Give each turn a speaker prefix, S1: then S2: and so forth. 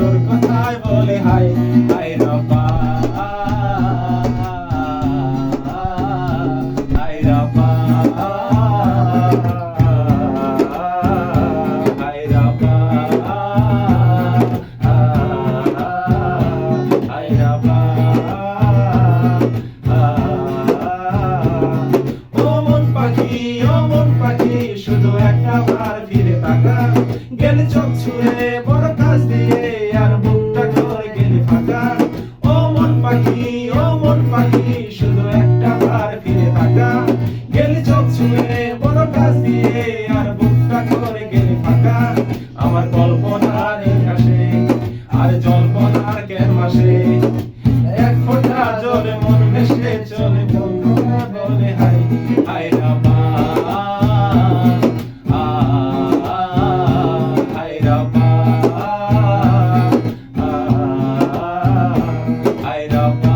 S1: তোর কথায় বলে হাই হাই রব্বা হাই রব্বা হাই রব্বা হাই রব্বা ও মন পাখি শুধু একটা বার ফিরে তাকা গেলে চোখ ছুঁয়ে বড় কাজ দিয়ে আর বুকটা করে গেলে ফাঁকা ও মন পাখি শুধু একটা বার ফিরে তাকা গেলে চোখ ছুঁয়ে বড় কাজ দিয়ে আর বুকটা করে গেলে ফাঁকা আমার কল্পনার আকাশে আর জল্পনার ক্যানভাসে এক ফোঁটা জলে মন ভেসে চলে বন্ধুরা বলে হাই হাই রব্বা হাই রব্বা হাই রব্বা